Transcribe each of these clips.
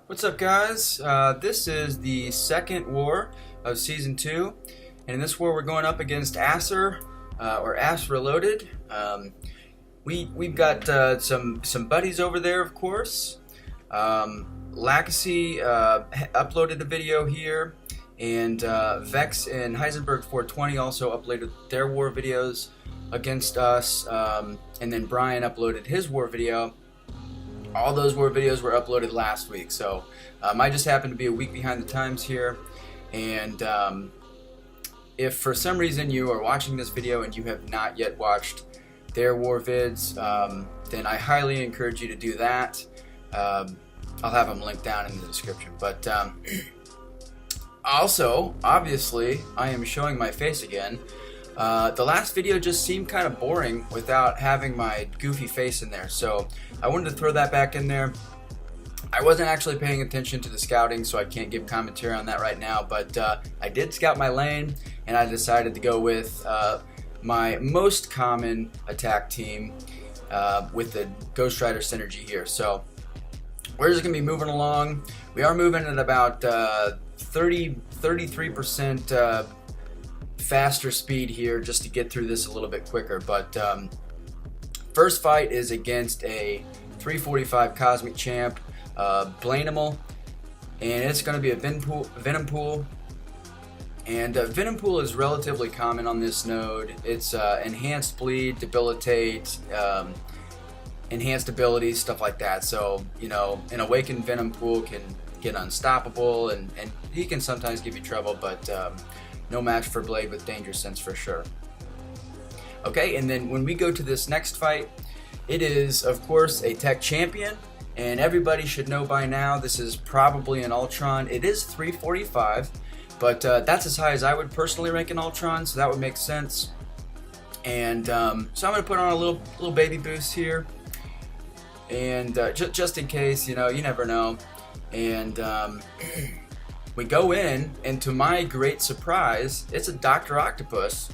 What's up, guys? This is the second war of Season 2, and in this war we're going up against Acer, or Ass Reloaded. We've got some buddies over there, of course. Lacacy uploaded a video here, and Vex and Heisenberg 420 also uploaded their war videos against us, and then Brian uploaded his war video. All those war videos were uploaded last week, so I just happened to be a week behind the times here. And if for some reason you are watching this video and you have not yet watched their war vids, then I highly encourage you to do that. I'll have them linked down in the description. But also, obviously, I am showing my face again. The last video just seemed kind of boring without having my goofy face in there, so I wanted to throw that back in there. I wasn't actually paying attention to the scouting, so I can't give commentary on that right now, but I did scout my lane, and I decided to go with my most common attack team with the Ghost Rider synergy here. So we're just going to be moving along. We are moving at about 33% faster speed here just to get through this a little bit quicker. But first fight is against a 345 Cosmic Champ, Blaneable, and it's going to be a Venom Pool. And Venom Pool is relatively common on this node. It's enhanced bleed, debilitate, enhanced abilities, stuff like that. So, you know, an awakened Venom Pool can get unstoppable, and he can sometimes give you trouble, but no match for Blade with Danger Sense for sure. Okay, and then when we go to this next fight, it is, of course, a tech champion, and everybody should know by now this is probably an Ultron. It is 345, but that's as high as I would personally rank an Ultron, so that would make sense. And so I'm going to put on a little baby boost here, and just in case, you know, you never know. And we go in, and to my great surprise, it's a Dr. Octopus.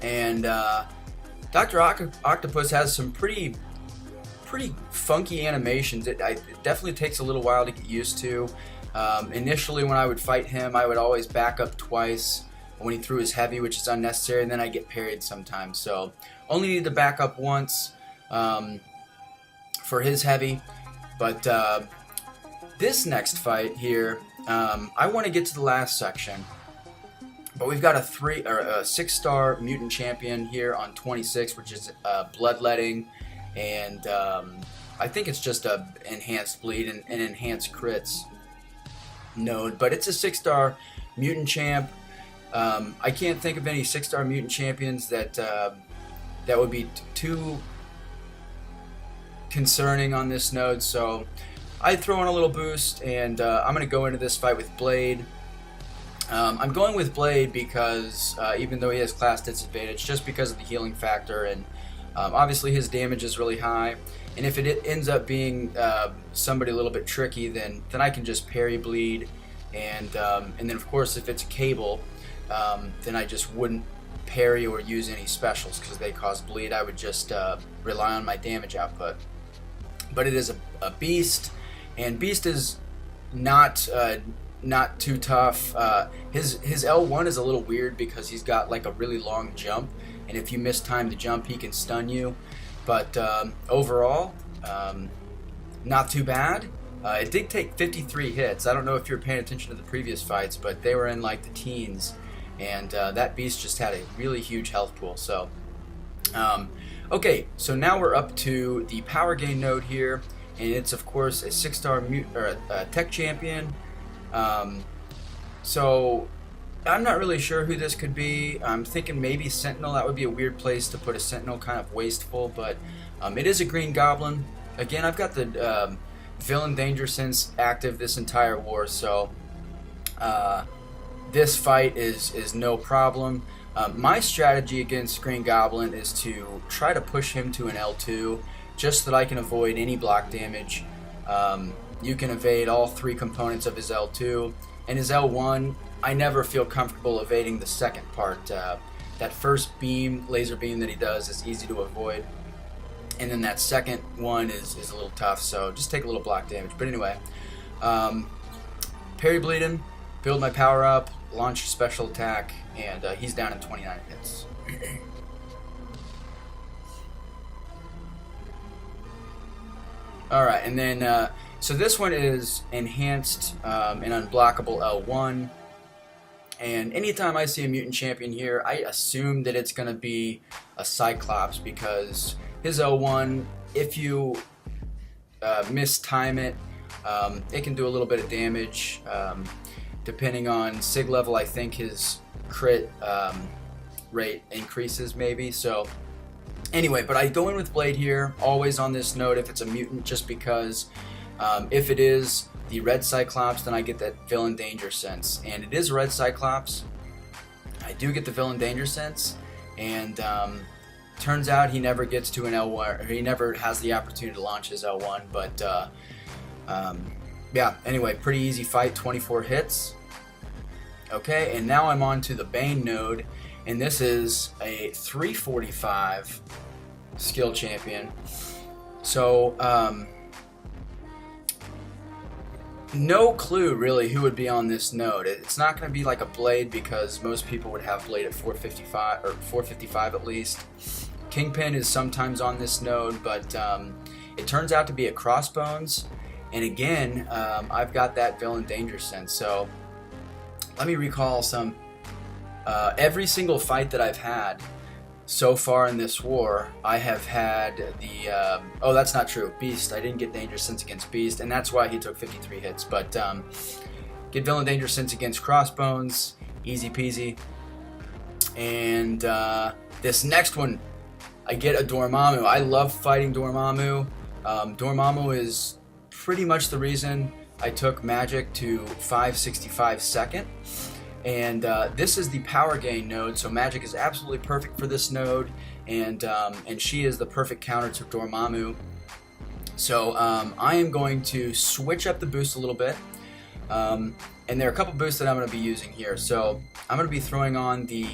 And Dr. Octopus has some pretty funky animations. It definitely takes a little while to get used to. Initially, when I would fight him, I would always back up twice when he threw his heavy, which is unnecessary, and then I get parried sometimes. So only need to back up once for his heavy. But this next fight here, I want to get to the last section, but we've got a 6-star mutant champion here on 26, which is Bloodletting, and I think it's just a enhanced bleed and enhanced crits node, but it's a 6-star mutant champ. I can't think of any 6-star mutant champions that would be too concerning on this node, so I throw in a little boost, and I'm going to go into this fight with Blade. I'm going with Blade because even though he has class disadvantage, just because of the healing factor, and obviously his damage is really high. And if it ends up being somebody a little bit tricky, then I can just parry bleed, and then of course if it's a Cable, then I just wouldn't parry or use any specials because they cause bleed. I would just rely on my damage output. But it is a beast. And Beast is not too tough. His L1 is a little weird because he's got like a really long jump, and if you miss time to jump, he can stun you. But overall, not too bad. It did take 53 hits. I don't know if you were paying attention to the previous fights, but they were in like the teens, and that Beast just had a really huge health pool. So, okay, so now we're up to the power gain node here. And it's of course a 6-star tech champion. So I'm not really sure who this could be. I'm thinking maybe Sentinel. That would be a weird place to put a Sentinel, kind of wasteful. But it is a Green Goblin. Again, I've got the Villain Danger Sense active this entire war, so this fight is no problem. My strategy against Green Goblin is to try to push him to an L2, just so that I can avoid any block damage. You can evade all 3 components of his L2, and his L1, I never feel comfortable evading the second part. That first beam, laser beam that he does is easy to avoid, and then that second one is a little tough, so just take a little block damage. But anyway, Parry bleed him, build my power up, launch a special attack, and he's down in 29 hits. Alright, and then, so this one is enhanced and unblockable L1. And anytime I see a mutant champion here, I assume that it's going to be a Cyclops, because his L1, if you mistime it, it can do a little bit of damage. Depending on Sig level, I think his crit rate increases maybe. So anyway, but I go in with Blade here, always on this note if it's a mutant, just because if it is the red Cyclops, then I get that villain danger sense, and it is red Cyclops. I do get the villain danger sense, and turns out he never gets to an L1, or he never has the opportunity to launch his L1, but yeah, anyway, pretty easy fight, 24 hits. Okay, and now I'm on to the Bane node, and this is a 345 skill champion. So, no clue really who would be on this node. It's not going to be like a Blade, because most people would have Blade at 455 or 455 at least. Kingpin is sometimes on this node, but it turns out to be a Crossbones. And again, I've got that villain danger sense. So let me recall some. Every single fight that I've had so far in this war, I have had the, oh, that's not true, Beast. I didn't get danger sense against Beast, and that's why he took 53 hits. But get villain danger sense against Crossbones, easy peasy. And this next one, I get a Dormammu. I love fighting Dormammu. Dormammu is pretty much the reason I took magic to 565 second. And this is the power gain node, so magic is absolutely perfect for this node, and she is the perfect counter to Dormammu. So I am going to switch up the boost a little bit, and there are a couple boosts that I'm going to be using here. So I'm going to be throwing on the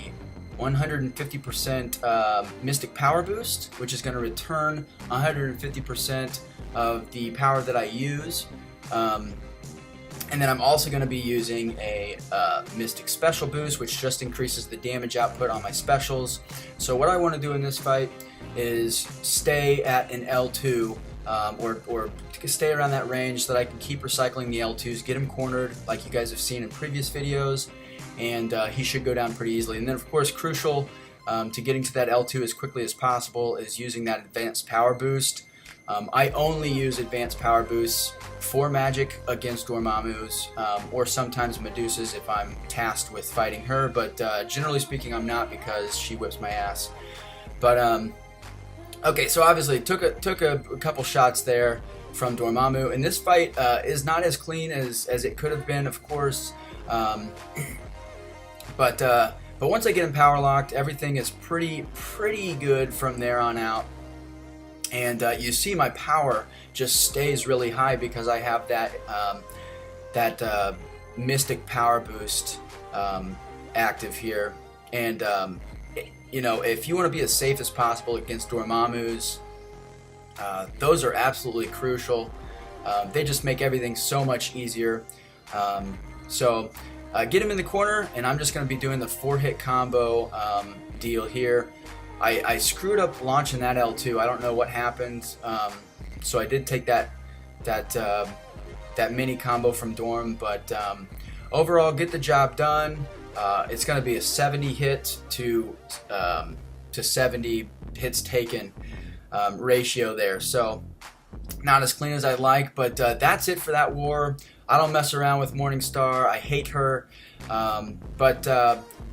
150% Mystic Power Boost, which is going to return 150% of the power that I use. And then I'm also going to be using a Mystic Special Boost, which just increases the damage output on my specials. So what I want to do in this fight is stay at an L2, or stay around that range so that I can keep recycling the L2s, get him cornered like you guys have seen in previous videos, and he should go down pretty easily. And then of course, crucial to getting to that L2 as quickly as possible is using that Advanced Power Boost. I only use Advanced Power Boosts for magic against Dormammus, or sometimes Medusas if I'm tasked with fighting her, but generally speaking I'm not, because she whips my ass. But okay, so obviously took a couple shots there from Dormammu, and this fight is not as clean as it could have been, of course, but once I get him power locked, everything is pretty good from there on out. And you see my power just stays really high because I have that Mystic Power Boost active here. And you know, if you want to be as safe as possible against Dormammus, those are absolutely crucial. They just make everything so much easier. So get him in the corner, and I'm just going to be doing the 4-hit combo deal here. I screwed up launching that L2. I don't know what happened. So I did take that mini combo from Dorm, but overall, get the job done. It's going to be a 70 hit to 70 hits taken ratio there. So not as clean as I'd like, but that's it for that war. I don't mess around with Morningstar. I hate her, but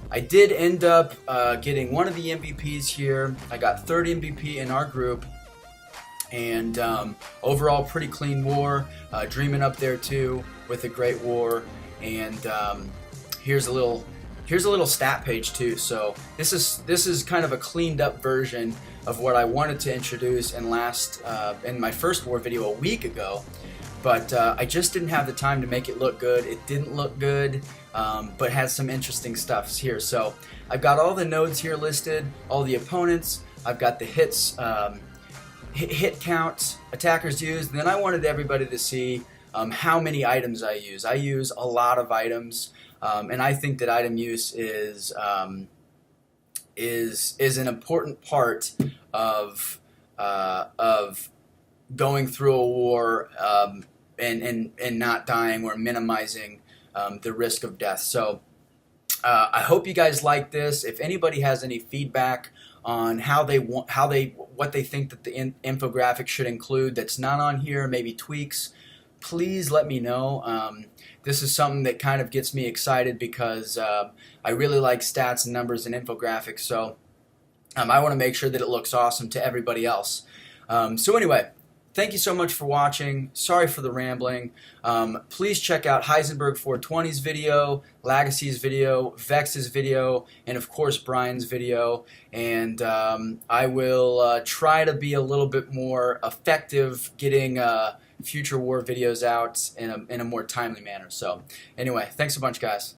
I did end up getting one of the MVPs here. I got third MVP in our group, and overall pretty clean war. Dreaming up there too with a great war, and here's a little stat page too. So this is kind of a cleaned up version of what I wanted to introduce in my first war video a week ago. But I just didn't have the time to make it look good. It didn't look good, but had some interesting stuff here. So I've got all the nodes here listed, all the opponents. I've got the hits, hit count, attackers used. And then I wanted everybody to see how many items I use. I use a lot of items, and I think that item use is an important part of going through a war, and not dying or minimizing the risk of death. So I hope you guys like this. If anybody has any feedback on what they think that the infographic should include that's not on here, maybe tweaks, please let me know. This is something that kind of gets me excited because I really like stats and numbers and infographics, so I want to make sure that it looks awesome to everybody else. So anyway, thank you so much for watching. Sorry for the rambling. Please check out Heisenberg 420's video, Lagacy's video, Vex's video, and of course Brian's video. And I will try to be a little bit more effective getting future war videos out in a more timely manner. So anyway, thanks a bunch, guys.